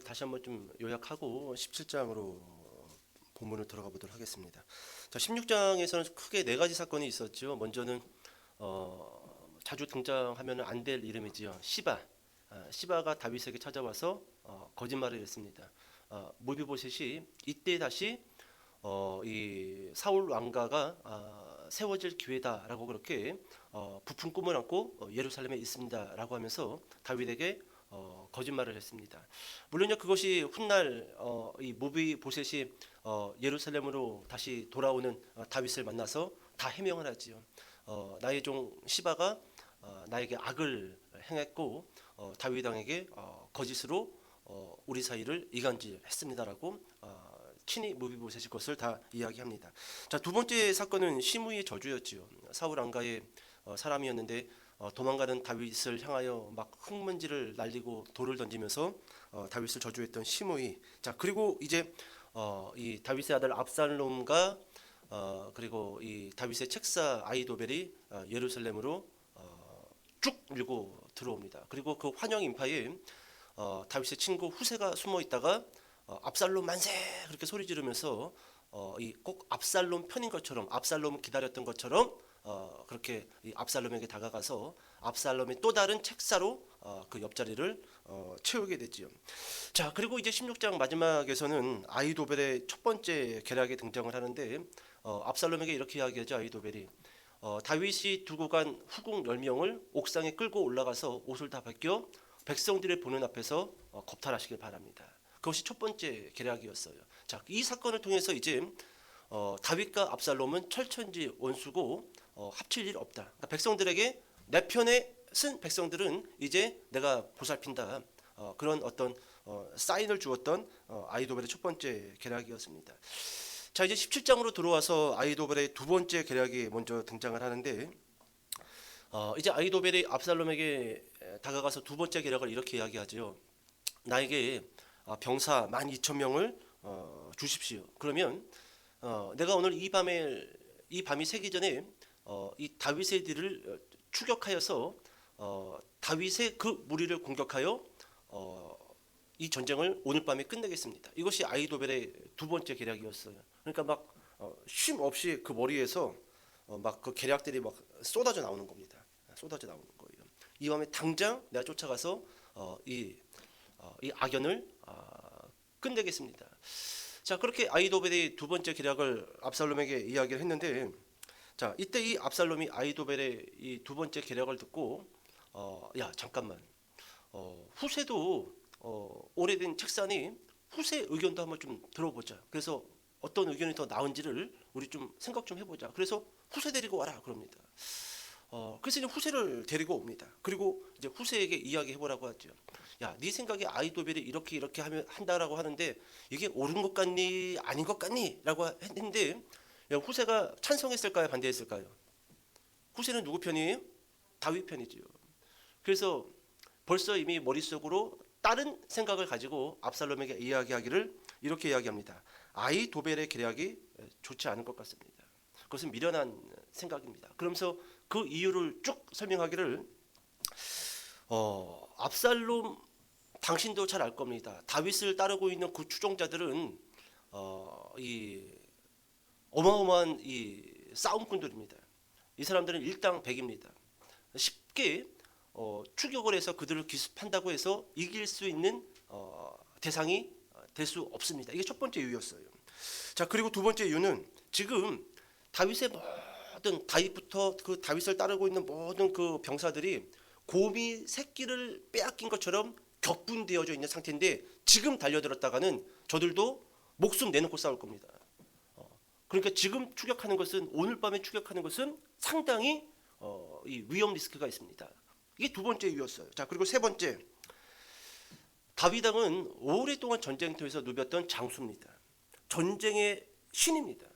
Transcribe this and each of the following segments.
다시 한번 좀 요약하고 17장으로 본문을 들어가 보도록 하겠습니다. 자, 16장에서는 크게 네 가지 사건이 있었죠. 먼저는 자주 등장하면 안 될 이름이지요. 시바. 시바가 다윗에게 찾아와서 거짓말을 했습니다. 무비보셋이 이때 다시 이 사울 왕가가 세워질 기회다라고 그렇게 부푼 꿈을 안고 예루살렘에 있습니다라고 하면서 다윗에게 거짓말을 했습니다. 물론요 그것이 훗날 이 무비보셋이 예루살렘으로 다시 돌아오는 다윗을 만나서 다 해명을 하지요. 나의 종 시바가 나에게 악을 행했고 다윗 왕에게 거짓으로 우리 사이를 이간질했습니다라고 친히 무비보셋이 것을 다 이야기합니다. 자, 두 번째 사건은 시므이의 저주였지요. 사울 왕가의 사람이었는데 도망가는 다윗을 향하여 막 흙먼지를 날리고 돌을 던지면서 다윗을 저주했던 시므이. 자, 그리고 이제 이 다윗의 아들 압살롬과 그리고 이 다윗의 책사 아히도벨이 예루살렘으로 쭉 밀고 들어옵니다. 그리고 그 환영 인파에 다윗의 친구 후세가 숨어 있다가 압살롬 만세 그렇게 소리 지르면서 이 꼭 압살롬 편인 것처럼 압살롬을 기다렸던 것처럼 그렇게 이 압살롬에게 다가가서 압살롬의 또 다른 책사로 그 옆자리를 채우게 됐지요. 자, 그리고 이제 16장 마지막에서는 아히도벨의 첫 번째 계략에 등장을 하는데 압살롬에게 이렇게 이야기하죠. 아히도벨이 다윗이 두고 간 후궁 10명을 옥상에 끌고 올라가서 옷을 다 벗겨 백성들의 보는 앞에서 겁탈하시길 바랍니다. 그것이 첫 번째 계략이었어요. 자, 이 사건을 통해서 이제 다윗과 압살롬은 철천지 원수고 합칠 일 없다. 그러니까 백성들에게 내 편에 쓴 백성들은 이제 내가 보살핀다. 그런 어떤 사인을 주었던 아히도벨의 첫 번째 계략이었습니다. 자, 이제 17장으로 들어와서 아히도벨의 두 번째 계략이 먼저 등장을 하는데 이제 아히도벨이 압살롬에게 다가가서 두 번째 계략을 이렇게 이야기하죠. 나에게 병사 12,000명을 주십시오. 그러면 내가 오늘 이 밤이 새기 전에 이 다윗의 뒤를 추격하여서 다윗의 그 무리를 공격하여 이 전쟁을 오늘 밤에 끝내겠습니다. 이것이 아히도벨의 두 번째 계략이었어요. 그러니까 막 쉼 없이 그 머리에서 막 그 계략들이 막 쏟아져 나오는 겁니다. 쏟아져 나오는 거예요. 이 밤에 당장 내가 쫓아가서 이 악연을 끝내겠습니다. 자, 그렇게 아히도벨의 두 번째 계략을 압살롬에게 이야기를 했는데, 자, 이때 이 압살롬이 아히도벨의 이 두 번째 계략을 듣고 야 잠깐만, 후세도 오래된 책사니 후세 의견도 한번 좀 들어보자. 그래서 어떤 의견이 더 나은지를 우리 좀 생각 좀 해보자. 그래서 후세 데리고 와라 그럽니다. 그래서 이제 후세를 데리고 옵니다. 그리고 이제 후세에게 이야기해보라고 하죠. 야, 네 생각에 아히도벨이 이렇게 한다라고 하는데 이게 옳은 것 같니 아닌 것 같니? 라고 했는데 후세가 찬성했을까요? 반대했을까요? 후세는 누구 편이에요? 다윗 편이죠. 그래서 벌써 이미 머릿속으로 다른 생각을 가지고 압살롬에게 이야기하기를 이렇게 이야기합니다. 아히도벨의 계략이 좋지 않은 것 같습니다. 그것은 미련한 생각입니다. 그러면서 그 이유를 쭉 설명하기를 압살롬 당신도 잘 알 겁니다. 다윗을 따르고 있는 그 추종자들은 이 어마어마한 이 싸움꾼들입니다. 이 사람들은 일당백입니다. 쉽게 추격을 해서 그들을 기습한다고 해서 이길 수 있는 대상이 될 수 없습니다. 이게 첫 번째 이유였어요. 자, 그리고 두 번째 이유는 지금 다윗의 모든 다윗부터 그 다윗을 따르고 있는 모든 그 병사들이 곰이 새끼를 빼앗긴 것처럼 격분되어져 있는 상태인데 지금 달려들었다가는 저들도 목숨 내놓고 싸울 겁니다. 그러니까 지금 추격하는 것은 오늘 밤에 추격하는 것은 상당히 이 위험 리스크가 있습니다. 이게 두 번째 이유였어요. 자, 그리고 세 번째, 다윗 왕은 오랫동안 전쟁터에서 누볐던 장수입니다. 전쟁의 신입니다.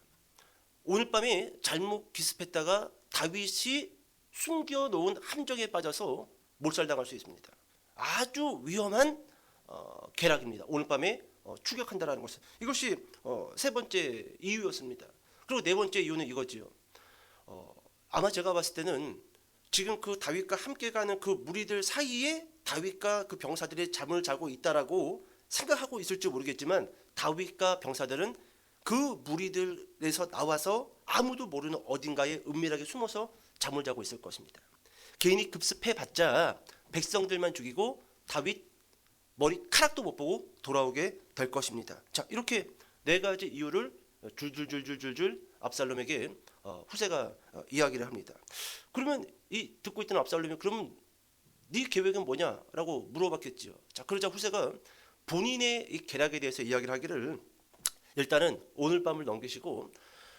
오늘 밤에 잘못 기습했다가 다윗이 숨겨놓은 함정에 빠져서 몰살당할 수 있습니다. 아주 위험한 계략입니다. 오늘 밤에 추격한다라는 것은 이것이 세 번째 이유였습니다. 그리고 네 번째 이유는 이거지요. 아마 제가 봤을 때는 지금 그 다윗과 함께 가는 그 무리들 사이에 다윗과 그 병사들이 잠을 자고 있다라고 생각하고 있을지 모르겠지만 다윗과 병사들은 그 무리들에서 나와서 아무도 모르는 어딘가에 은밀하게 숨어서 잠을 자고 있을 것입니다. 개인이 급습해봤자 백성들만 죽이고 다윗 머리카락도 못 보고 돌아오게 될 것입니다. 자, 이렇게 네 가지 이유를 줄줄줄줄줄줄 압살롬에게 후세가 이야기를 합니다. 그러면 이 듣고 있던 압살롬이 그러면 네 계획은 뭐냐라고 물어봤겠지요. 자, 그러자 후세가 본인의 이 계략에 대해서 이야기를 하기를 일단은 오늘 밤을 넘기시고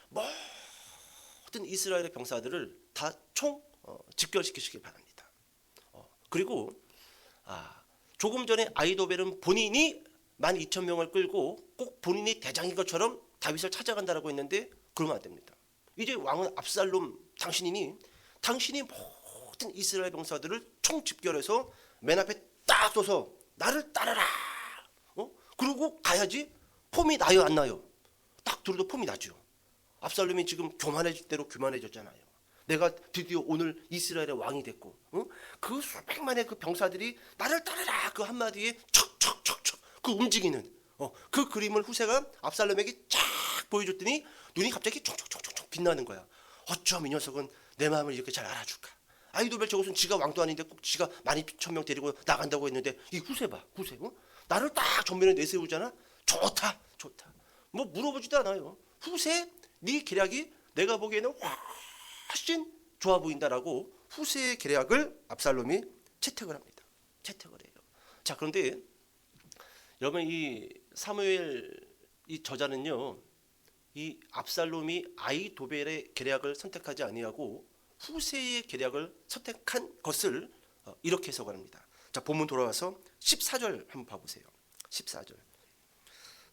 모든 이스라엘의 병사들을 다 총 집결시키시기 바랍니다. 그리고 조금 전에 아히도벨은 본인이 12,000명을 끌고 꼭 본인이 대장인 것처럼 다윗을 찾아간다라고 했는데 그러면 안 됩니다. 이제 왕은 압살롬 당신이니 당신이 모든 이스라엘 병사들을 총 집결해서 맨 앞에 딱 서서 나를 따르라. 그러고 가야지. 폼이 나요 안 나요? 딱 들어도 폼이 나죠. 압살롬이 지금 교만해질 대로 교만해졌잖아요. 내가 드디어 오늘 이스라엘의 왕이 됐고 그 수백만의 그 병사들이 나를 따르라 그 한마디에 척척척척 그 움직이는 그 그림을 후세가 압살롬에게 쫙 보여줬더니 눈이 갑자기 촉촉촉촉 빛나는 거야. 어쩜 이 녀석은 내 마음을 이렇게 잘 알아줄까. 아히도벨 저것은 지가 왕도 아닌데 꼭 지가 12,000명 데리고 나간다고 했는데 이 후세 봐. 후세 나를 딱 전면에 내세우잖아. 좋다 좋다. 뭐 물어보지도 않아요. 후세 네 계략이 내가 보기에는 훨씬 좋아 보인다라고 후세의 계략을 압살롬이 채택을 합니다. 채택을 해요. 자, 그런데 여러분 이 사무엘 이 저자는요, 이 압살롬이 아히도벨의 계략을 선택하지 아니하고 후세의 계략을 선택한 것을 이렇게 해석을 합니다. 자, 본문 돌아와서 14절 한번 봐보세요. 14절.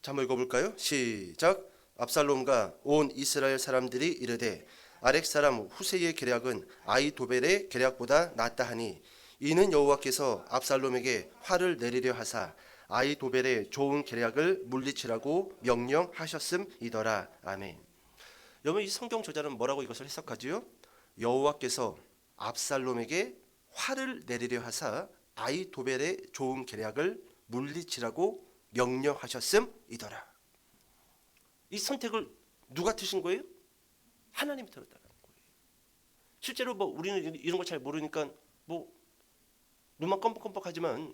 자, 한번 읽어볼까요? 시작. 압살롬과 온 이스라엘 사람들이 이르되 아렉 사람 후세의 계략은 아히도벨의 계략보다 낫다 하니 이는 여호와께서 압살롬에게 화를 내리려 하사 아히도벨의 좋은 계략을 물리치라고 명령하셨음이더라. 아멘. 여러분 이 성경 저자는 뭐라고 이것을 해석하지요? 여호와께서 압살롬에게 화를 내리려 하사 아히도벨의 좋은 계략을 물리치라고 명령하셨음이더라. 이 선택을 누가 드신 거예요? 하나님이 들었다는 거예요. 실제로 뭐 우리는 이런 거 잘 모르니까 뭐 눈만 껌뻑껌뻑하지만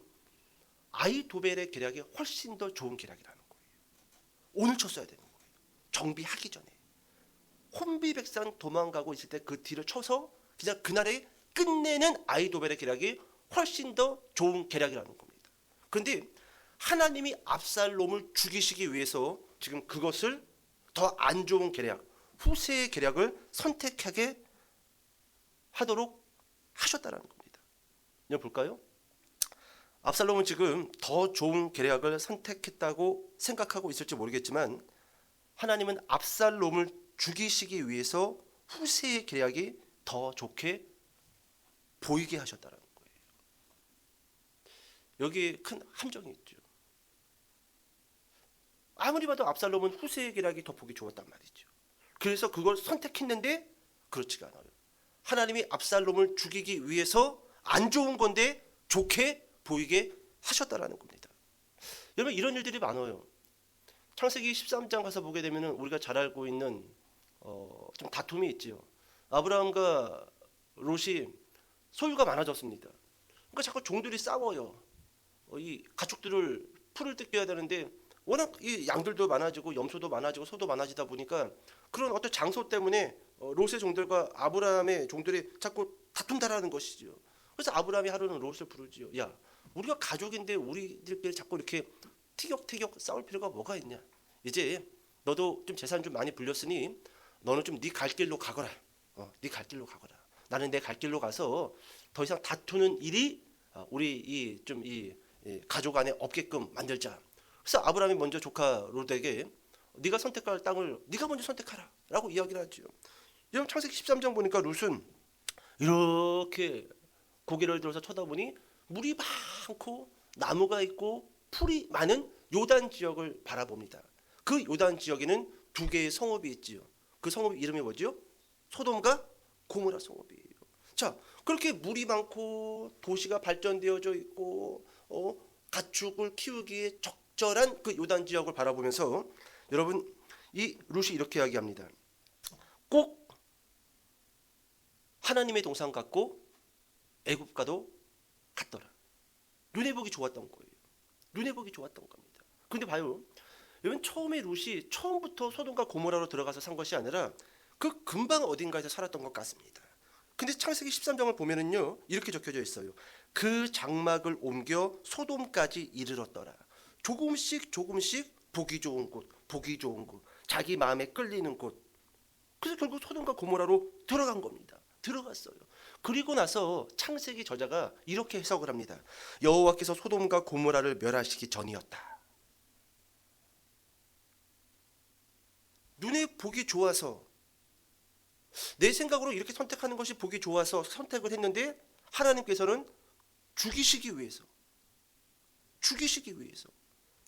아히도벨의 계략이 훨씬 더 좋은 계략이라는 거예요. 오늘 쳤어야 되는 거예요. 정비하기 전에. 혼비백산 도망가고 있을 때 그 뒤를 쳐서 그냥 그날에 끝내는 아히도벨의 계략이 훨씬 더 좋은 계략이라는 겁니다. 그런데 하나님이 압살롬을 죽이시기 위해서 지금 그것을 더 안 좋은 계략, 후세의 계략을 선택하게 하도록 하셨다는 겁니다. 여러분 볼까요? 압살롬은 지금 더 좋은 계략을 선택했다고 생각하고 있을지 모르겠지만 하나님은 압살롬을 죽이시기 위해서 후세의 계략이 더 좋게 보이게 하셨다는 거예요. 여기에 큰 함정이 있죠. 아무리 봐도 압살롬은 후세의 계략이 더 보기 좋았단 말이죠. 그래서 그걸 선택했는데 그렇지가 않아요. 하나님이 압살롬을 죽이기 위해서 안 좋은 건데 좋게 보이게 하셨다라는 겁니다. 여러분 이런 일들이 많아요. 창세기 13장 가서 보게 되면 우리가 잘 알고 있는 좀 다툼이 있죠. 아브라함과 롯이 소유가 많아졌습니다. 그러니까 자꾸 종들이 싸워요. 이 가축들을 풀을 뜯겨야 되는데 워낙 이 양들도 많아지고 염소도 많아지고 소도 많아지다 보니까 그런 어떤 장소 때문에 롯의 종들과 아브라함의 종들이 자꾸 다툰다라는 것이죠. 그래서 아브라함이 하루는 롯을 부르지요. 야, 우리가 가족인데 우리들끼리 자꾸 이렇게 티격태격 싸울 필요가 뭐가 있냐. 이제 너도 좀 재산 좀 많이 불렸으니 너는 좀 네 갈 길로 가거라. 네 갈 길로 가거라. 나는 내 갈 길로 가서 더 이상 다투는 일이 우리 이 가족 안에 없게끔 만들자. 그래서 아브라함이 먼저 조카 롯에게 네가 선택할 땅을 네가 먼저 선택하라 라고 이야기를 하죠. 여러분 창세기 13장 보니까 롯은 이렇게 고개를 들어서 쳐다보니 물이 많고 나무가 있고 풀이 많은 요단 지역을 바라봅니다. 그 요단 지역에는 두 개의 성읍이 있지요. 그 성읍 이름이 뭐죠? 소돔과 고모라 성읍이에요. 자, 그렇게 물이 많고 도시가 발전되어져 있고 가축을 키우기에 적절한 그 요단 지역을 바라보면서 여러분 이 룻이 이렇게 이야기합니다. 꼭 하나님의 동상 같고 애굽과도 같더라. 눈에 보기 좋았던 거예요. 눈에 보기 좋았던 겁니다. 근데 봐요. 여러분 처음에 룻이 처음부터 소돔과 고모라로 들어가서 산 것이 아니라 그 근방 어딘가에서 살았던 것 같습니다. 근데 창세기 13장을 보면은요 이렇게 적혀져 있어요. 그 장막을 옮겨 소돔까지 이르렀더라. 조금씩 보기 좋은 곳, 보기 좋은 곳, 자기 마음에 끌리는 곳. 그래서 결국 소돔과 고모라로 들어간 겁니다. 들어갔어요. 그리고 나서 창세기 저자가 이렇게 해석을 합니다. 여호와께서 소돔과 고모라를 멸하시기 전이었다. 눈에 보기 좋아서 내 생각으로 이렇게 선택하는 것이 보기 좋아서 선택을 했는데 하나님께서는 죽이시기 위해서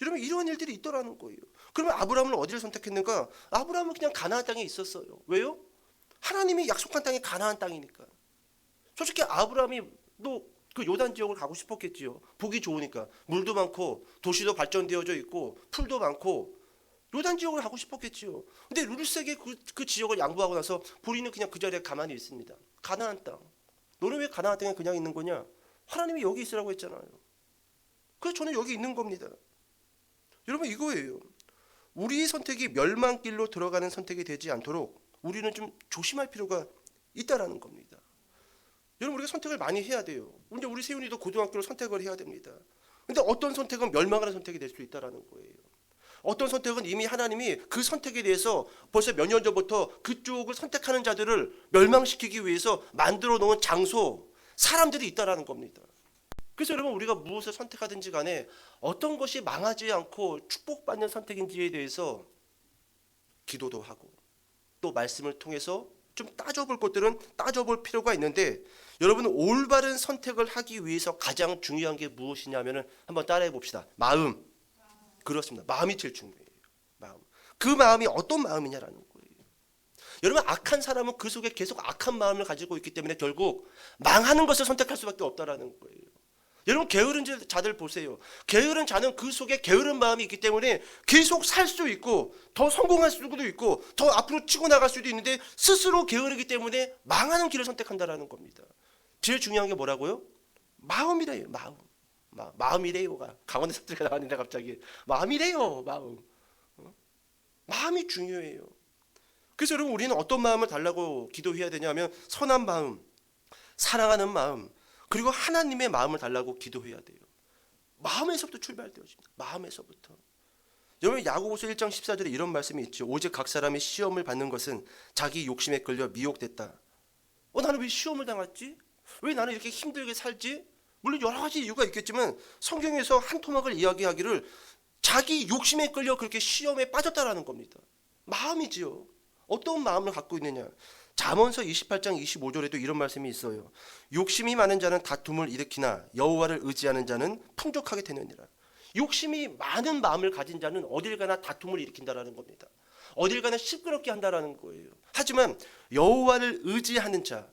여러분 이런 일들이 있더라는 거예요. 그러면 아브라함은 어디를 선택했는가? 아브라함은 그냥 가나안 땅에 있었어요. 왜요? 하나님이 약속한 땅이 가나안 땅이니까. 솔직히 아브라함이 또 그 요단 지역을 가고 싶었겠지요. 보기 좋으니까 물도 많고 도시도 발전되어져 있고 풀도 많고 요단 지역을 가고 싶었겠지요. 근데 룻에게 그 지역을 양보하고 나서 보리는 그냥 그 자리에 가만히 있습니다. 가나안 땅. 너는 왜 가나안 땅에 그냥 있는 거냐? 하나님이 여기 있으라고 했잖아요. 그래서 저는 여기 있는 겁니다. 여러분 이거예요. 우리 선택이 멸망길로 들어가는 선택이 되지 않도록 우리는 좀 조심할 필요가 있다라는 겁니다. 여러분 우리가 선택을 많이 해야 돼요. 근데 우리 세훈이도 고등학교를 선택을 해야 됩니다. 근데 어떤 선택은 멸망하는 선택이 될 수 있다라는 거예요. 어떤 선택은 이미 하나님이 그 선택에 대해서 벌써 몇 년 전부터 그쪽을 선택하는 자들을 멸망시키기 위해서 만들어 놓은 장소, 사람들이 있다라는 겁니다. 그래서 여러분 우리가 무엇을 선택하든지 간에 어떤 것이 망하지 않고 축복받는 선택인지에 대해서 기도도 하고 또 말씀을 통해서 좀 따져볼 것들은 따져볼 필요가 있는데 여러분 올바른 선택을 하기 위해서 가장 중요한 게 무엇이냐면은 한번 따라해 봅시다. 마음. 그렇습니다. 마음이 제일 중요해요. 마음. 그 마음이 어떤 마음이냐라는 거예요. 여러분 악한 사람은 그 속에 계속 악한 마음을 가지고 있기 때문에 결국 망하는 것을 선택할 수밖에 없다라는 거예요. 여러분 게으른 자들 보세요. 게으른 자는 그 속에 게으른 마음이 있기 때문에 계속 살 수 있고 더 성공할 수도 있고 더 앞으로 치고 나갈 수도 있는데 스스로 게으르기 때문에 망하는 길을 선택한다라는 겁니다. 제일 중요한 게 뭐라고요? 마음이래요. 마음이래요가 강원도 사투리가 나왔는데 갑자기 마음이래요. 마음이 중요해요. 그래서 여러분 우리는 어떤 마음을 달라고 기도해야 되냐면 선한 마음, 사랑하는 마음, 그리고 하나님의 마음을 달라고 기도해야 돼요. 마음에서부터 출발되어집니다. 마음에서부터. 여러분 야고보서 1장 14절에 이런 말씀이 있죠. 오직 각 사람이 시험을 받는 것은 자기 욕심에 끌려 미혹됐다. 나는 왜 시험을 당했지? 왜 나는 이렇게 힘들게 살지? 물론 여러 가지 이유가 있겠지만 성경에서 한 토막을 이야기하기를 자기 욕심에 끌려 그렇게 시험에 빠졌다라는 겁니다. 마음이지요. 어떤 마음을 갖고 있느냐. 잠언서 28장 25절에도 이런 말씀이 있어요. 욕심이 많은 자는 다툼을 일으키나 여호와를 의지하는 자는 풍족하게 되느니라. 욕심이 많은 마음을 가진 자는 어딜 가나 다툼을 일으킨다라는 겁니다. 어딜 가나 시끄럽게 한다라는 거예요. 하지만 여호와를 의지하는 자,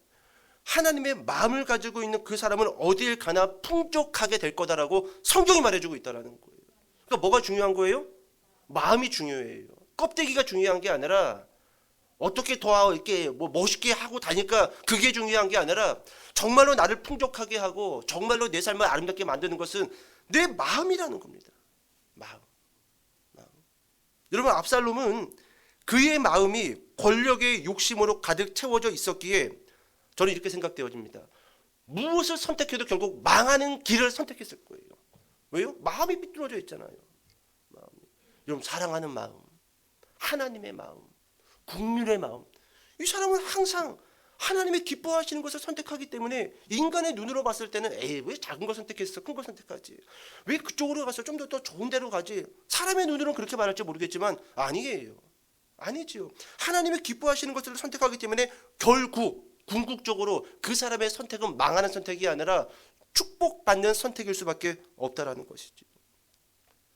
하나님의 마음을 가지고 있는 그 사람은 어딜 가나 풍족하게 될 거다라고 성경이 말해주고 있다라는 거예요. 그러니까 뭐가 중요한 거예요? 마음이 중요해요. 껍데기가 중요한 게 아니라 어떻게 더 이렇게 멋있게 하고 다니까 그게 중요한 게 아니라 정말로 나를 풍족하게 하고 정말로 내 삶을 아름답게 만드는 것은 내 마음이라는 겁니다. 마음. 여러분 압살롬은 그의 마음이 권력의 욕심으로 가득 채워져 있었기에 저는 이렇게 생각되어집니다. 무엇을 선택해도 결국 망하는 길을 선택했을 거예요. 왜요? 마음이 삐뚤어져 있잖아요. 여러분 사랑하는 마음, 하나님의 마음, 국민의 마음. 이 사람은 항상 하나님의 기뻐하시는 것을 선택하기 때문에 인간의 눈으로 봤을 때는 왜 작은 거 선택했어? 큰 거 선택하지. 왜 그쪽으로 가서 좀 더 좋은 데로 가지? 사람의 눈으로는 그렇게 말할지 모르겠지만 아니지요. 하나님의 기뻐하시는 것을 선택하기 때문에 결국 궁극적으로 그 사람의 선택은 망하는 선택이 아니라 축복받는 선택일 수밖에 없다라는 것이죠.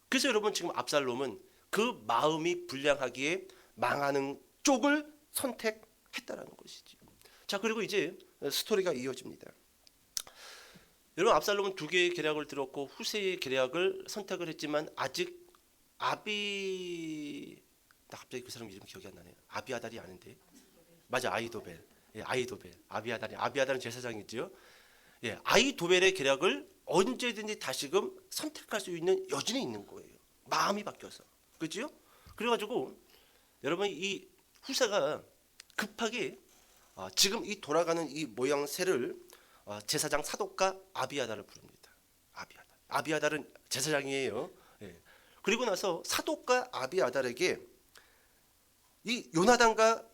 그래서 여러분 지금 압살롬은 그 마음이 불량하기에 망하는 쪽을 선택했다라는 것이죠. 자, 그리고 이제 스토리가 이어집니다. 여러분 압살롬은 두 개의 계략을 들었고 후세의 계략을 선택을 했지만 아직 나 갑자기 그 사람 이름 기억이 안 나네. 아비아달이 아는데. 맞아, 아이도벨. 예, 아이도벨. 아비아달은 제사장이지요. 예, 아이도벨의 계략을 언제든지 다시금 선택할 수 있는 여지는 있는 거예요. 마음이 바뀌어서. 그렇죠? 그래가지고 여러분 이 후세가 급하게 지금 이 돌아가는 이 모양새를 제사장 사독과 아비아달을 부릅니다. 아비아달은 제사장이에요. 예. 그리고 나서 사독과 아비아달에게 이 요나단과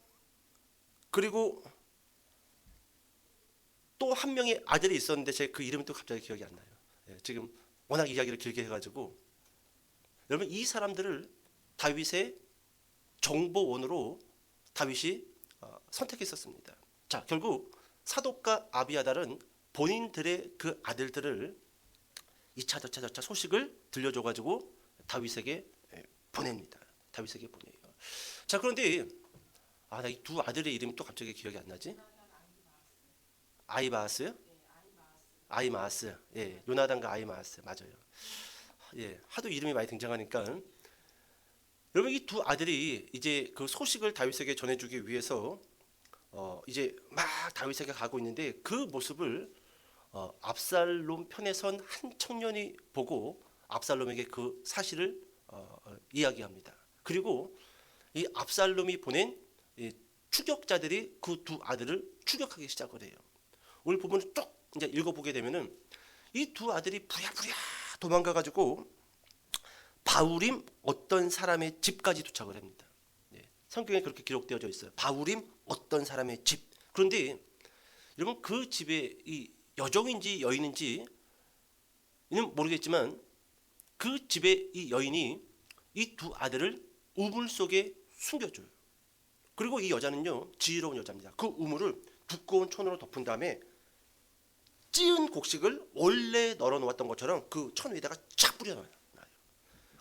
그리고 또 한 명의 아들이 있었는데 제 그 이름이 또 갑자기 기억이 안 나요. 예, 지금 워낙 이야기를 길게 해가지고 여러분 이 사람들을 다윗의 정보원으로 다윗이 선택했었습니다. 자, 결국 사독과 아비아달은 본인들의 그 아들들을 2차 저차 소식을 들려줘가지고 다윗에게 보냅니다. 다윗에게 보내요. 자, 그런데 나 이 두 아들의 이름이 또 갑자기 기억이 안 나지? 아이마아스요? 아이마아스. 예, 요나단과 아이마아스 맞아요. 예, 하도 이름이 많이 등장하니까 여러분 이 두 아들이 이제 그 소식을 다윗에게 전해주기 위해서 이제 막 다윗에게 가고 있는데 그 모습을 압살롬 편에 선 한 청년이 보고 압살롬에게 그 사실을 이야기합니다. 그리고 이 압살롬이 보낸 이 추격자들이 그 두 아들을 추격하기 시작을 해요. 오늘 부분을 쭉 이제 읽어보게 되면은 이 두 아들이 부랴부랴 도망가가지고 바울임 어떤 사람의 집까지 도착을 합니다. 네, 성경에 그렇게 기록되어져 있어요. 바울임 어떤 사람의 집. 그런데 여러분 그 집에 이 여종인지 여인인지는 모르겠지만 그 집에 이 여인이 이 두 아들을 우물 속에 숨겨줘요. 그리고 이 여자는요 지혜로운 여자입니다. 그 우물을 두꺼운 천으로 덮은 다음에 찌은 곡식을 원래 널어놓았던 것처럼 그 천 위에다가 쫙 뿌려놔요.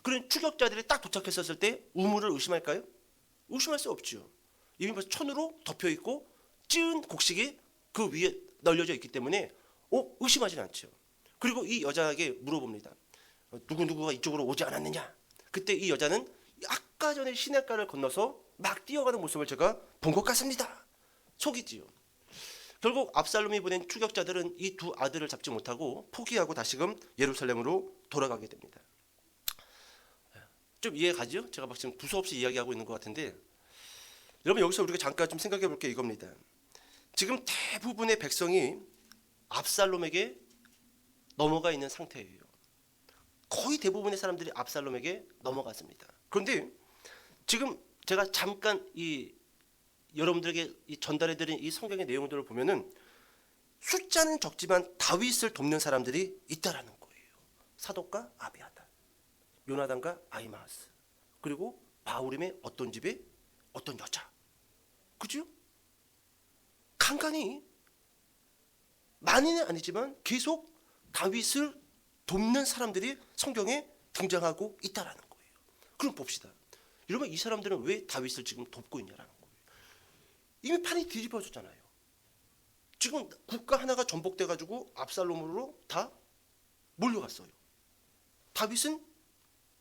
그런 추격자들이 딱 도착했었을 때 우물을 의심할까요? 의심할 수 없죠. 이미 벌써 천으로 덮여 있고 찌은 곡식이 그 위에 널려져 있기 때문에 의심하지는 않죠. 그리고 이 여자에게 물어봅니다. 누구누구가 이쪽으로 오지 않았느냐? 그때 이 여자는 아까 전에 시냇가를 건너서 막 뛰어가는 모습을 제가 본 것 같습니다. 속이지요. 결국 압살롬이 보낸 추격자들은 이 두 아들을 잡지 못하고 포기하고 다시금 예루살렘으로 돌아가게 됩니다. 좀 이해가죠? 제가 막 지금 두서없이 이야기하고 있는 것 같은데 여러분 여기서 우리가 잠깐 좀 생각해 볼 게 이겁니다. 지금 대부분의 백성이 압살롬에게 넘어가 있는 상태예요. 거의 대부분의 사람들이 압살롬에게 넘어갔습니다. 그런데 지금 제가 잠깐 여러분들에게 전달해드린 이 성경의 내용들을 보면은 숫자는 적지만 다윗을 돕는 사람들이 있다라는 거예요. 사독과 아비아달, 요나단과 아히마아스, 그리고 바울임의 어떤 집에 어떤 여자, 그죠? 간간히 많이는 아니지만 계속 다윗을 돕는 사람들이 성경에 등장하고 있다라는 거예요. 그럼 봅시다. 여러분 이 사람들은 왜 다윗을 지금 돕고 있냐라는 거예요. 이미 판이 뒤집어졌잖아요. 지금 국가 하나가 전복돼 가지고 압살롬으로 다 몰려갔어요. 다윗은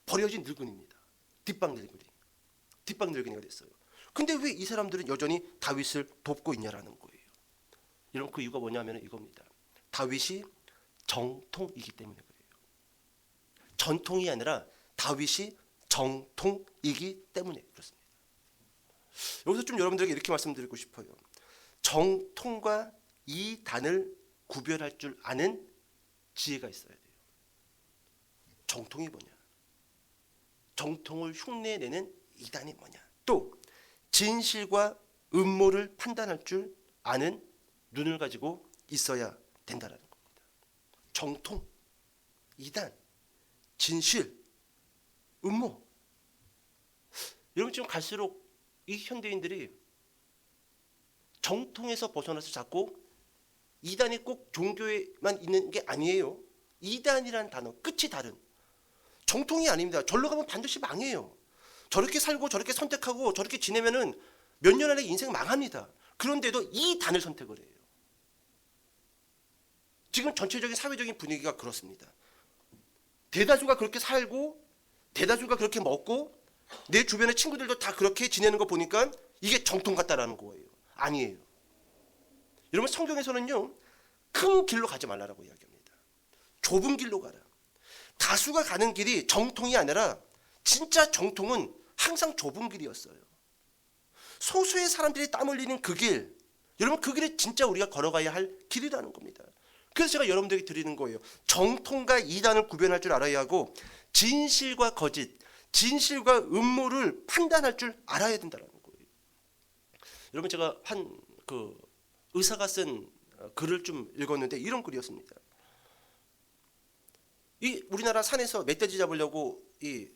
버려진 늙은이입니다. 뒷방 늙은이가 됐어요. 근데 왜 이 사람들은 여전히 다윗을 돕고 있냐라는 거예요. 여러분 그 이유가 뭐냐면 이겁니다. 다윗이 정통이기 때문에 그래요. 전통이 아니라 다윗이 정통이기 때문에 그렇습니다. 여기서 좀 여러분들에게 이렇게 말씀드리고 싶어요. 정통과 이단을 구별할 줄 아는 지혜가 있어야 돼요. 정통이 뭐냐? 정통을 흉내내는 이단이 뭐냐? 또 진실과 음모를 판단할 줄 아는 눈을 가지고 있어야 된다는 겁니다. 정통, 이단, 진실, 음모. 여러분 지금 갈수록 이 현대인들이 정통에서 벗어나서 자꾸 이단이 꼭 종교에만 있는 게 아니에요. 이단이라는 단어 끝이 다른 정통이 아닙니다. 절로 가면 반드시 망해요. 저렇게 살고 저렇게 선택하고 저렇게 지내면은 몇 년 안에 인생 망합니다. 그런데도 이 단을 선택을 해요. 지금 전체적인 사회적인 분위기가 그렇습니다. 대다수가 그렇게 살고 대다수가 그렇게 먹고 내 주변의 친구들도 다 그렇게 지내는 거 보니까 이게 정통 같다라는 거예요. 아니에요. 여러분 성경에서는요, 큰 길로 가지 말라라고 이야기합니다. 좁은 길로 가라. 다수가 가는 길이 정통이 아니라 진짜 정통은 항상 좁은 길이었어요. 소수의 사람들이 땀 흘리는 그 길, 여러분 그 길이 진짜 우리가 걸어가야 할 길이라는 겁니다. 그래서 제가 여러분들에게 드리는 거예요. 정통과 이단을 구별할 줄 알아야 하고 진실과 거짓, 진실과 음모를 판단할 줄 알아야 된다는 거예요. 여러분 제가 한 그 의사가 쓴 글을 좀 읽었는데 이런 글이었습니다. 이 우리나라 산에서 멧돼지 잡으려고 이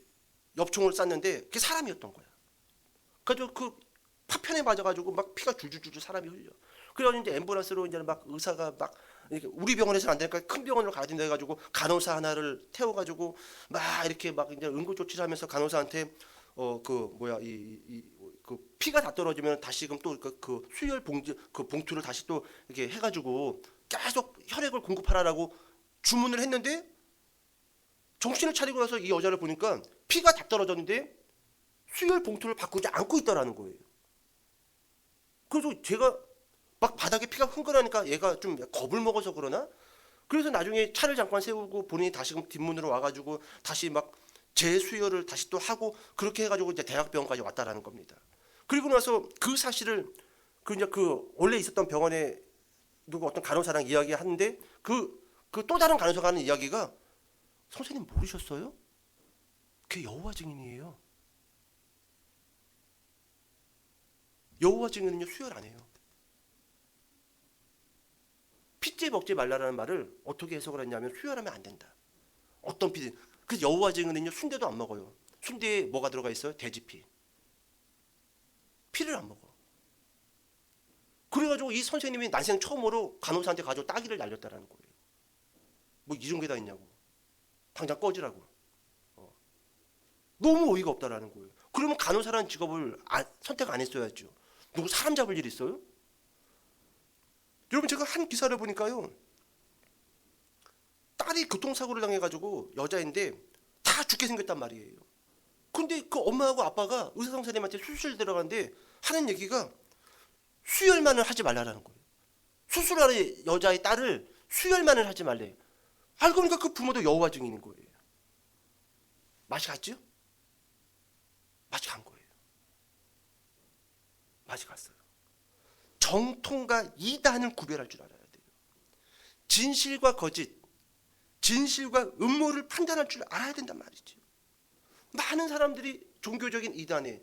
엽총을 쐈는데 그게 사람이었던 거야. 그래서 그 파편에 맞아가지고 막 피가 줄줄줄 사람이 흘려. 그래가지고 이제 앰뷸런스로 이제 막 의사가 막 이렇게 우리 병원에서는 안 되니까 큰 병원으로 가야 된다 해가지고 간호사 하나를 태워가지고 막 이렇게 막 이제 응급조치를 하면서 간호사한테 그 피가 다 떨어지면 다시금 또 그 수혈 봉지 그 봉투를 다시 또 이렇게 해가지고 계속 혈액을 공급하라라고 주문을 했는데 정신을 차리고 나서 이 여자를 보니까 피가 다 떨어졌는데 수혈 봉투를 바꾸지 않고 있다라는 거예요. 그래서 제가 막 바닥에 피가 흥건하니까 얘가 좀 겁을 먹어서 그러나? 그래서 나중에 차를 잠깐 세우고 본인이 다시금 뒷문으로 와가지고 다시 막 재수혈을 다시 또 하고 그렇게 해가지고 이제 대학병원까지 왔다라는 겁니다. 그리고 나서 그 사실을 그 원래 있었던 병원에 누구 어떤 간호사랑 이야기하는데 그 또 다른 간호사가 하는 이야기가 선생님 모르셨어요? 그게 여호와 증인이에요. 여호와 증인은요 수혈 안 해요. 피째 먹지 말라라는 말을 어떻게 해석을 했냐면 수혈하면 안 된다. 어떤 피지? 그 여호와 증인은요 순대도 안 먹어요. 순대에 뭐가 들어가 있어요? 돼지피. 피를 안 먹어. 그래가지고 이 선생님이 난생 처음으로 간호사한테 가지고 따기를 날렸다라는 거예요. 뭐 이런 게 다 있냐고. 당장 꺼지라고. 너무 어이가 없다라는 거예요. 그러면 간호사라는 직업을 선택 안 했어야죠. 누구 사람 잡을 일 있어요? 여러분 제가 한 기사를 보니까요. 딸이 교통사고를 당해가지고 여자인데 다 죽게 생겼단 말이에요. 근데 그 엄마하고 아빠가 의사 선생님한테 수술 들어가는데 하는 얘기가 수혈만을 하지 말라는 거예요. 수술하는 여자의 딸을 수혈만을 하지 말래. 알고 보니까 그 부모도 여호와 증인인 거예요. 맛이 갔죠? 맛이 간 거예요. 맛이 갔어요. 정통과 이단을 구별할 줄 알아야 돼요. 진실과 거짓, 진실과 음모를 판단할 줄 알아야 된단 말이죠. 많은 사람들이 종교적인 이단에,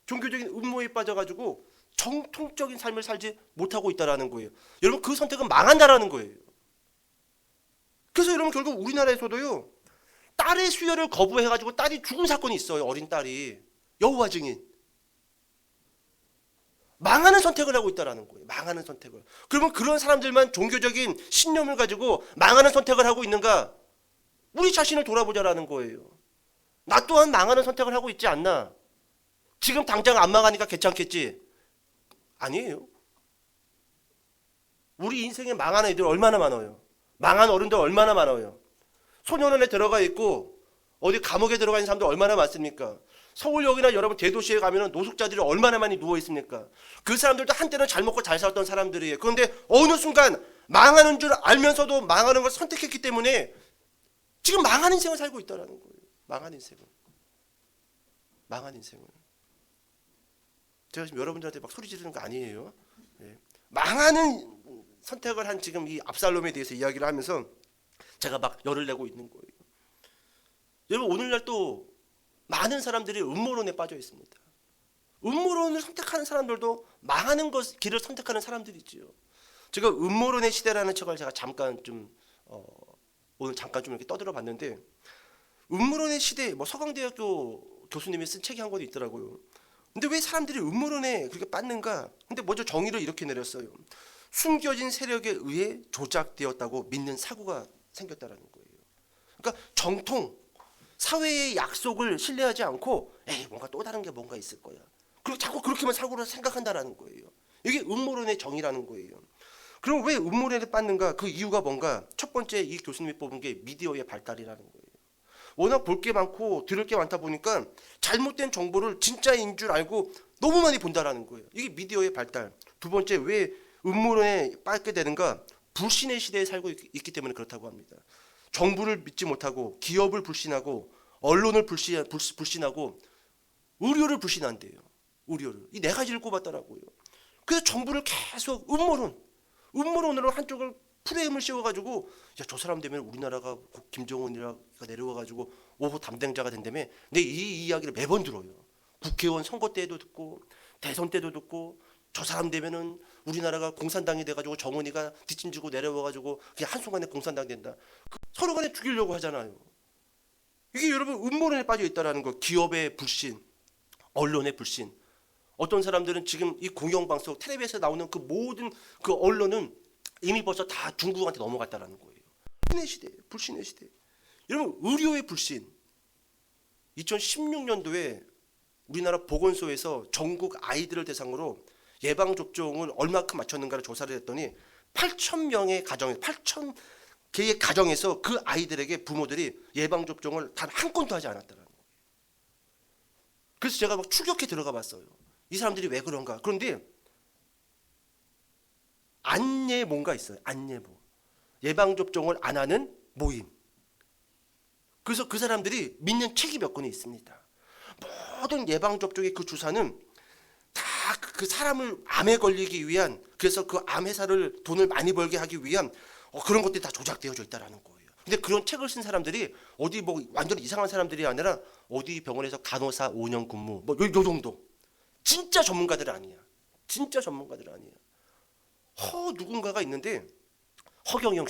종교적인 음모에 빠져가지고 정통적인 삶을 살지 못하고 있다는 거예요. 여러분 그 선택은 망한다라는 거예요. 그래서 여러분 결국 우리나라에서도요. 딸의 수혈을 거부해가지고 딸이 죽은 사건이 있어요. 어린 딸이. 여호와 증인. 망하는 선택을 하고 있다는 거예요. 망하는 선택을. 그러면 그런 사람들만 종교적인 신념을 가지고 망하는 선택을 하고 있는가? 우리 자신을 돌아보자라는 거예요. 나 또한 망하는 선택을 하고 있지 않나? 지금 당장 안 망하니까 괜찮겠지? 아니에요. 우리 인생에 망한 애들 얼마나 많아요. 망한 어른들 얼마나 많아요. 소년원에 들어가 있고 어디 감옥에 들어가 있는 사람들 얼마나 많습니까? 서울역이나 여러분 대도시에 가면 노숙자들이 얼마나 많이 누워 있습니까? 그 사람들도 한때는 잘 먹고 잘 살았던 사람들이에요. 그런데 어느 순간 망하는 줄 알면서도 망하는 걸 선택했기 때문에 지금 망한 인생을 살고 있다는 거예요. 망한 인생을. 망한 인생을. 제가 지금 여러분들한테 막 소리 지르는 거 아니에요. 네. 망하는 선택을 한 지금 이 압살롬에 대해서 이야기를 하면서 제가 막 열을 내고 있는 거예요. 여러분 오늘날 또 많은 사람들이 음모론에 빠져 있습니다. 음모론을 선택하는 사람들도 망하는 길을 선택하는 사람들이지요. 제가 음모론의 시대라는 책을 제가 잠깐 좀 오늘 잠깐 좀 이렇게 떠들어 봤는데 음모론의 시대 뭐 서강대학교 교수님이 쓴 책이 한 권 있더라고요. 근데 왜 사람들이 음모론에 그렇게 빠는가? 근데 먼저 정의를 이렇게 내렸어요. 숨겨진 세력에 의해 조작되었다고 믿는 사고가 생겼다라는 거예요. 그러니까 정통 사회의 약속을 신뢰하지 않고 에이 뭔가 또 다른 게 뭔가 있을 거야. 그리고 자꾸 그렇게만 사고를 생각한다라는 거예요. 이게 음모론의 정의라는 거예요. 그럼 왜 음모론에 빠는가? 그 이유가 뭔가? 첫 번째 이 교수님이 뽑은 게 미디어의 발달이라는 거예요. 워낙 볼 게 많고 들을 게 많다 보니까 잘못된 정보를 진짜인 줄 알고 너무 많이 본다라는 거예요. 이게 미디어의 발달. 두 번째, 왜 음모론에 빠지게 되는가? 불신의 시대에 살고 있기 때문에 그렇다고 합니다. 정부를 믿지 못하고 기업을 불신하고 언론을 불신하고 의료를 불신한대요. 의료를. 이 네 가지를 꼽았더라고요. 그래서 정부를 계속 음모론으로 한쪽을 프레임을 씌워가지고 야, 저 사람 되면 우리나라가 김정은이가 내려와가지고 오후 담당자가 된다며. 근데 이 이야기를 매번 들어요. 국회의원 선거 때도 듣고 대선 때도 듣고 저 사람 되면은 우리나라가 공산당이 돼가지고 정은이가 뒷짐지고 내려와가지고 그냥 한순간에 공산당 된다. 서로 간에 죽이려고 하잖아요. 이게 여러분 음모론에 빠져 있다라는 거. 기업의 불신, 언론의 불신. 어떤 사람들은 지금 이 공영방송 텔레비에서 나오는 그 모든 그 언론은 이미 벌써 다 중국한테 넘어갔다라는 거예요. 불신의 시대, 불신의 시대. 여러분 의료의 불신. 2016년도에 우리나라 보건소에서 전국 아이들을 대상으로 예방 접종을 얼마큼 맞췄는가를 조사를 했더니 8,000명의 가정에 8,000개의 가정에서 그 아이들에게 부모들이 예방 접종을 단 한 건도 하지 않았다는 거예요. 그래서 제가 막 추격해 들어가 봤어요. 이 사람들이 왜 그런가? 그런데 안예모가 있어요. 안예모. 예방 접종을 안 하는 모임. 그래서 그 사람들이 믿는 책이 몇 권이 있습니다. 모든 예방 접종의 그 주사는 다 그 사람을 암에 걸리기 위한, 그래서 그 암 회사를 돈을 많이 벌게 하기 위한 그런 것들이 다 조작되어져 있다라는 거예요. 근데 그런 책을 쓴 사람들이 어디 뭐 완전 이상한 사람들이 아니라 어디 병원에서 간호사 5년 근무 뭐 요 정도. 진짜 전문가들 아니야. 진짜 전문가들 아니야. 누군가가 있는데 허경영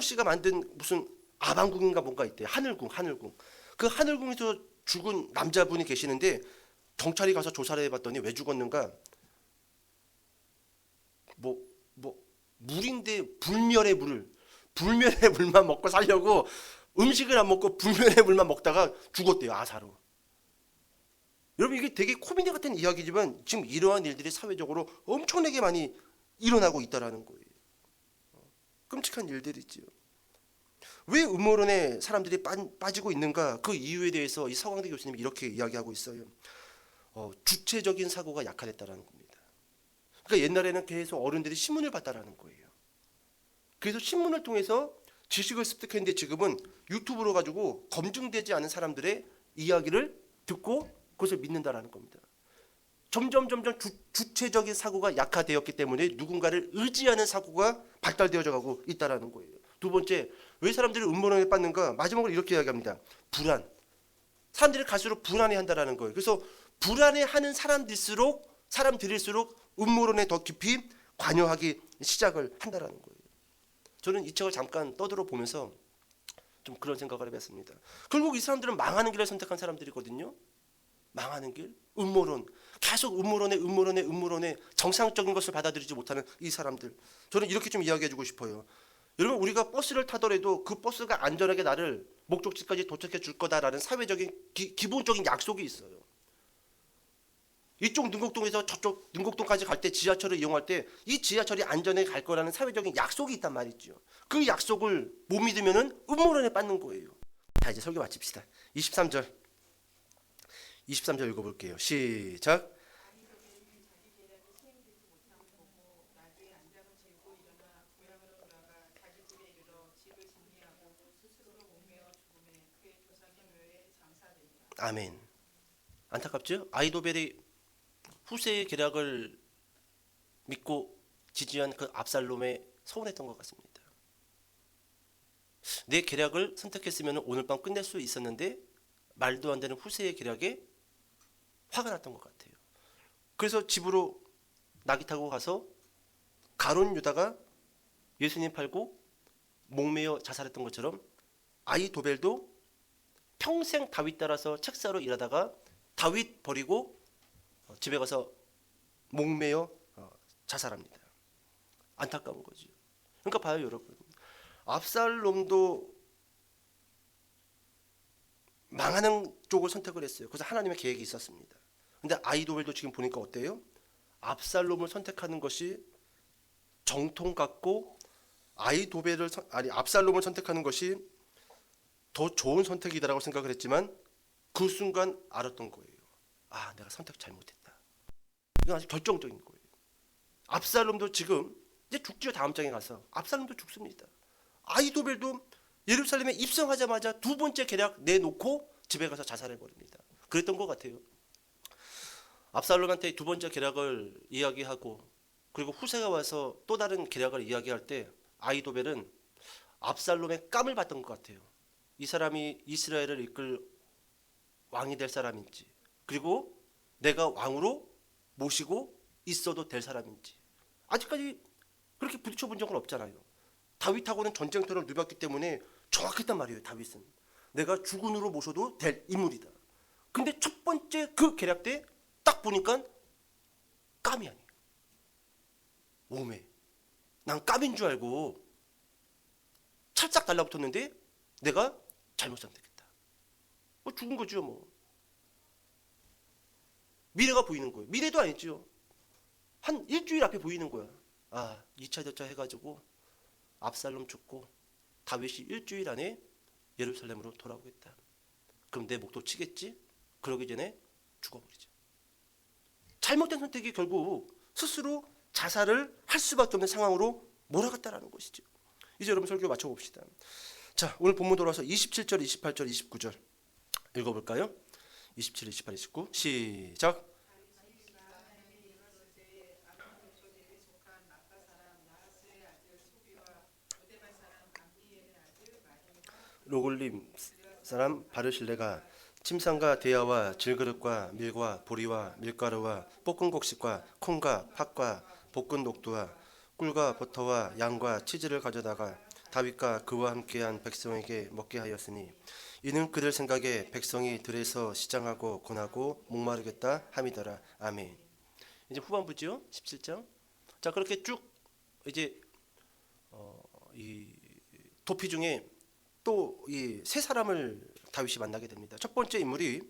씨가 만든 무슨 아방궁인가 뭔가 있대요. 하늘궁. 그 하늘궁에서 죽은 남자분이 계시는데 경찰이 가서 조사를 해봤더니 왜 죽었는가? 물인데 불멸의 물만 먹고 살려고 음식을 안 먹고 불멸의 물만 먹다가 죽었대요. 아사로. 여러분 이게 되게 코미디 같은 이야기지만 지금 이러한 일들이 사회적으로 엄청나게 많이 일어나고 있다라는 거예요. 끔찍한 일들이지요. 왜 음모론에 사람들이 빠지고 있는가? 그 이유에 대해서 이 서강대 교수님이 이렇게 이야기하고 있어요. 주체적인 사고가 약화됐다라는 겁니다. 그러니까 옛날에는 계속 어른들이 신문을 봤다라는 거예요. 그래서 신문을 통해서 지식을 습득했는데 지금은 유튜브로 가지고 검증되지 않은 사람들의 이야기를 듣고 그것을 믿는다라는 겁니다. 점점 주체적인 사고가 약화되었기 때문에 누군가를 의지하는 사고가 발달되어져 가고 있다라는 거예요. 두 번째, 왜 사람들이 음모론에 빠는가? 마지막으로 이렇게 이야기합니다. 불안. 사람들이 갈수록 불안해한다라는 거예요. 그래서 불안해하는 사람들일수록 음모론에 더 깊이 관여하기 시작을 한다라는 거예요. 저는 이 책을 잠깐 떠들어 보면서 좀 그런 생각을 해봤습니다. 결국 이 사람들은 망하는 길을 선택한 사람들이거든요. 망하는 길, 음모론, 계속 음모론에 정상적인 것을 받아들이지 못하는 이 사람들. 저는 이렇게 좀 이야기해주고 싶어요. 여러분 우리가 버스를 타더라도 그 버스가 안전하게 나를 목적지까지 도착해 줄 거다라는 사회적인 기본적인 약속이 있어요. 이쪽 능곡동에서 저쪽 능곡동까지 갈 때 지하철을 이용할 때 이 지하철이 안전하게 갈 거라는 사회적인 약속이 있단 말이죠. 그 약속을 못 믿으면은 음모론에 빠는 거예요. 자, 이제 설교 마칩시다. 23절 읽어볼게요. 시작. 아멘. 안타깝죠? 아이도벨이 후세의 계략을 믿고 지지한 그 압살롬에 서운했던 것 같습니다. 내 계략을 선택했으면 오늘 밤 끝낼 수 있었는데 말도 안 되는 후세의 계략에 화가 났던 것 같아요. 그래서 집으로 나귀 타고 가서 가룟 유다가 예수님 팔고 목매어 자살했던 것처럼 아이도벨도 평생 다윗 따라서 책사로 일하다가 다윗 버리고 집에 가서 목매어 자살합니다. 안타까운 거죠. 그러니까 봐요 여러분. 압살롬도 망하는 쪽을 선택을 했어요. 그래서 하나님의 계획이 있었습니다. 근데 아이도벨도 지금 보니까 어때요? 압살롬을 선택하는 것이 정통 같고 압살롬을 선택하는 것이 더 좋은 선택이다라고 생각을 했지만 그 순간 알았던 거예요. 아, 내가 선택 잘못했다. 이건 아주 결정적인 거예요. 압살롬도 지금 이제 죽지요. 다음 장에 가서 압살롬도 죽습니다. 아히도벨도 예루살렘에 입성하자마자 두 번째 계략 내놓고 집에 가서 자살해 버립니다. 그랬던 것 같아요. 압살롬한테 두 번째 계략을 이야기하고 그리고 후세가 와서 또 다른 계략을 이야기할 때 아히도벨은 압살롬의 깜을 받던 것 같아요. 이 사람이 이스라엘을 이끌 왕이 될 사람인지 그리고 내가 왕으로 모시고 있어도 될 사람인지 아직까지 그렇게 부딪혀 본 적은 없잖아요. 다윗하고는 전쟁터를 누볐기 때문에 정확했단 말이에요. 다윗은 내가 주군으로 모셔도 될 인물이다. 근데 첫 번째 그 계략 때 딱 보니까 깜이 아니에요. 오메, 난 깜인 줄 알고 찰싹 달라붙었는데 내가 잘못 선택했다. 뭐 죽은 거죠 뭐. 미래가 보이는 거예요. 미래도 아니죠. 한 일주일 앞에 보이는 거야. 아, 2차 저차 해가지고 압살롬 죽고 다윗이 일주일 안에 예루살렘으로 돌아오겠다. 그럼 내 목도 치겠지? 그러기 전에 죽어버리죠. 잘못된 선택이 결국 스스로 자살을 할 수밖에 없는 상황으로 몰아갔다라는 것이죠. 이제 여러분 설교 맞춰봅시다. 자, 오늘 본문 돌아와서 27절, 28절, 29절 읽어볼까요? 27, 28, 29 시작. 로골림 사람 바르실레가 침상과 대야와 질그릇과 밀과 보리와 밀가루와 볶은 곡식과 콩과 팥과 볶은 녹두와 꿀과 버터와 양과 치즈를 가져다가 다윗과 그와 함께한 백성에게 먹게 하였으니 이는 그들 생각에 백성이 들에서 시장하고 고나고 목마르겠다 함이더라. 아멘. 이제 후반부죠. 17장. 자, 그렇게 쭉 이제 이 도피 중에 또 이 세 사람을 다윗이 만나게 됩니다. 첫 번째 인물이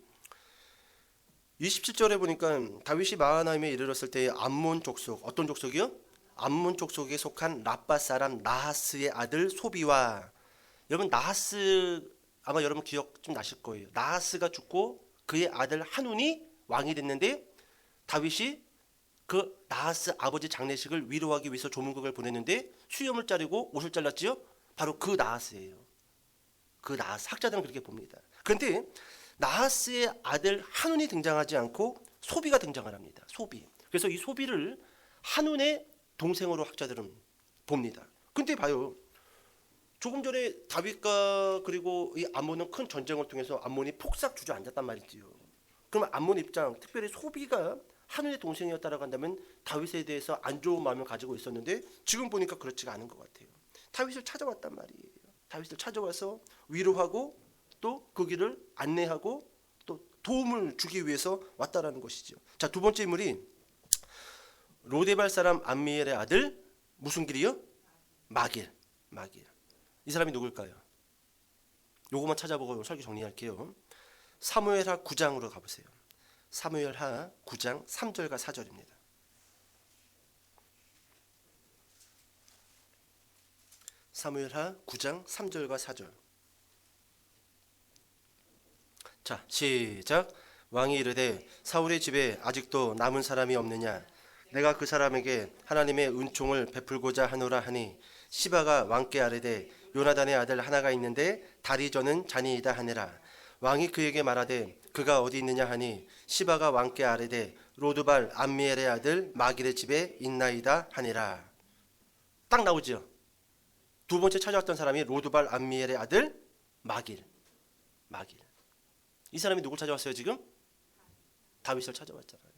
27절에 보니까 다윗이 마하나임에 이르렀을 때의 암몬 족속, 어떤 족속이요? 암몬 족속에 속한 라빠 사람 나하스의 아들 소비와, 여러분 나하스 아마 여러분 기억 좀 나실 거예요. 나하스가 죽고 그의 아들 한운이 왕이 됐는데 다윗이 그 나하스 아버지 장례식을 위로하기 위해서 조문국을 보냈는데 수염을 자르고 옷을 잘랐지요. 바로 그 나하스예요. 그 나하스, 학자들은 그렇게 봅니다. 그런데 나하스의 아들 한운이 등장하지 않고 소비가 등장을 합니다. 소비. 그래서 이 소비를 한운의 동생으로 학자들은 봅니다. 근데 봐요. 조금 전에 다윗과 그리고 이 암몬은 큰 전쟁을 통해서 암몬이 폭삭 주저앉았단 말이지요. 그러면 암몬 입장, 특별히 소비가 한운의 동생이었다라고 한다면 다윗에 대해서 안 좋은 마음을 가지고 있었는데 지금 보니까 그렇지가 않은 것 같아요. 다윗을 찾아왔단 말이에요. 다윗을 찾아와서 위로하고 또 그 길을 안내하고 또 도움을 주기 위해서 왔다라는 것이죠. 자, 두 번째 인물이 로데발 사람 암미엘의 아들 무슨 길이요? 마길. 마길. 이 사람이 누굴까요? 요거만 찾아보고 설교 정리할게요. 사무엘하 9장으로 가보세요. 사무엘하 9장 3절과 4절입니다. 사무엘하 9장 3절과 4절. 자, 시작. 왕이 이르되 사울의 집에 아직도 남은 사람이 없느냐? 내가 그 사람에게 하나님의 은총을 베풀고자 하노라 하니 시바가 왕께 아뢰되 요나단의 아들 하나가 있는데 다리 저는 잔이이다 하니라. 왕이 그에게 말하되 그가 어디 있느냐 하니 시바가 왕께 아뢰되 로드발 암미엘의 아들 마길의 집에 있나이다 하니라. 딱 나오죠. 두 번째 찾아왔던 사람이 로드발 암미엘의 아들 마길. 마길. 이 사람이 누굴 찾아왔어요 지금? 다윗을 찾아왔잖아요.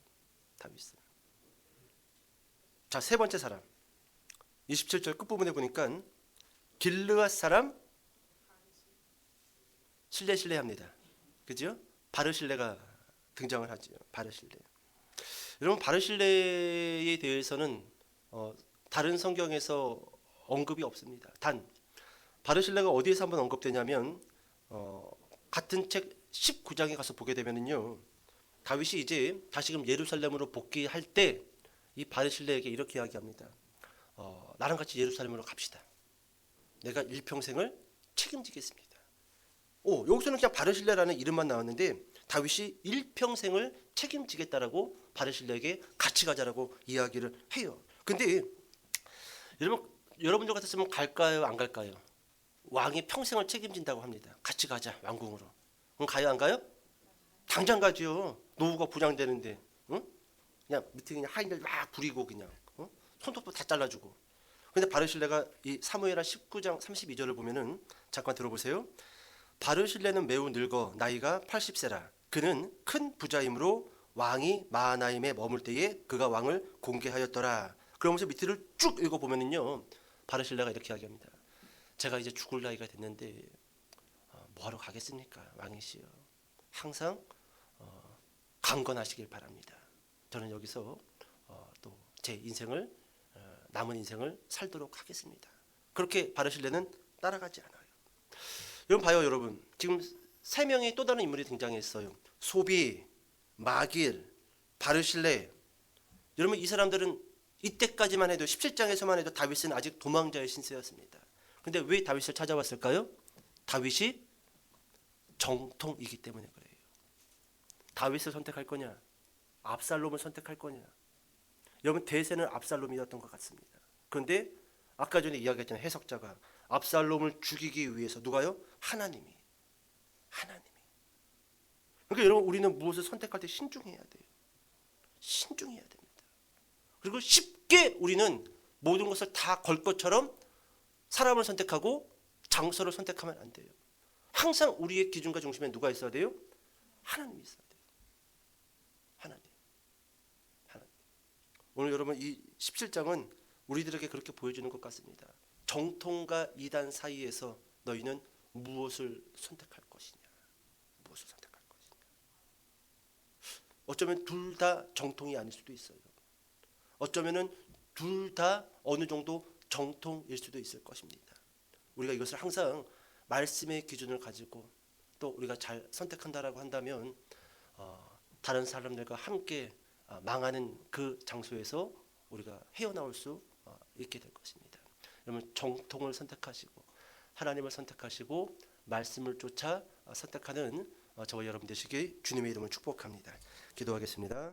다윗을. 자, 세 번째 사람. 27절 끝부분에 보니까 길르앗 사람 실레합니다. 그죠? 바르실레가 등장을 하죠. 바르실레. 여러분 바르실레에 대해서는 다른 성경에서 언급이 없습니다. 단 바르실레가 어디에서 한번 언급되냐면 같은 책 19장에 가서 보게 되면은요. 다윗이 이제 다시금 예루살렘으로 복귀할 때 이 바르실레에게 이렇게 이야기합니다. 나랑 같이 예루살렘으로 갑시다. 내가 일평생을 책임지겠습니다. 여기서는 그냥 바르실레라는 이름만 나왔는데 다윗이 일평생을 책임지겠다라고 바르실레에게 같이 가자라고 이야기를 해요. 근데 여러분들 같았으면 갈까요, 안 갈까요? 왕이 평생을 책임진다고 합니다. 같이 가자 왕궁으로. 그럼 가요, 안 가요? 당장 가죠. 노후가 보장되는데, 응? 그냥 밑에 그냥 하인들 막 부리고 그냥 손톱도 다 잘라주고. 근데 바르실레가 이 사무엘하 19장 32절을 보면은 잠깐 들어보세요. 바르실레는 매우 늙어 나이가 80세라. 그는 큰 부자이므로 왕이 마하나임에 머물 때에 그가 왕을 공개하였더라. 그러면서 밑을 쭉 읽어보면은요, 바르실레가 이렇게 이야기합니다. 제가 이제 죽을 나이가 됐는데 뭐하러 가겠습니까? 왕이시여. 항상 강건하시길 바랍니다. 저는 여기서 또 제 인생을 남은 인생을 살도록 하겠습니다. 그렇게 바르실레는 따라가지 않아요. 여러분 봐요, 여러분. 지금 세 명의 또 다른 인물이 등장했어요. 소비, 마길, 바르실레. 여러분 이 사람들은 이때까지만 해도 17장에서만 해도 다윗은 아직 도망자의 신세였습니다. 근데 왜 다윗을 찾아왔을까요? 다윗이 정통이기 때문에 그래요. 다윗을 선택할 거냐? 압살롬을 선택할 거냐? 여러분 대세는 압살롬이었던 것 같습니다. 그런데 아까 전에 이야기했잖아요. 해석자가 압살롬을 죽이기 위해서 누가요? 하나님이. 그러니까 여러분 우리는 무엇을 선택할 때 신중해야 돼요. 신중해야 됩니다. 그리고 쉽게 우리는 모든 것을 다 걸 것처럼 사람을 선택하고 장소를 선택하면 안 돼요. 항상 우리의 기준과 중심에 누가 있어야 돼요? 하나님이 있어야 돼요. 하나님. 오늘 여러분 이 17장은 우리들에게 그렇게 보여주는 것 같습니다. 정통과 이단 사이에서 너희는 무엇을 선택할 것이냐. 무엇을 선택할 것이냐. 어쩌면 둘 다 정통이 아닐 수도 있어요. 어쩌면은 둘 다 어느 정도 정통일 수도 있을 것입니다. 우리가 이것을 항상 말씀의 기준을 가지고 또 우리가 잘 선택한다라고 한다면 다른 사람들과 함께 망하는 그 장소에서 우리가 헤어나올 수 있게 될 것입니다. 여러분 정통을 선택하시고 하나님을 선택하시고 말씀을 쫓아 선택하는 저와 여러분 되시기 주님의 이름을 축복합니다. 기도하겠습니다.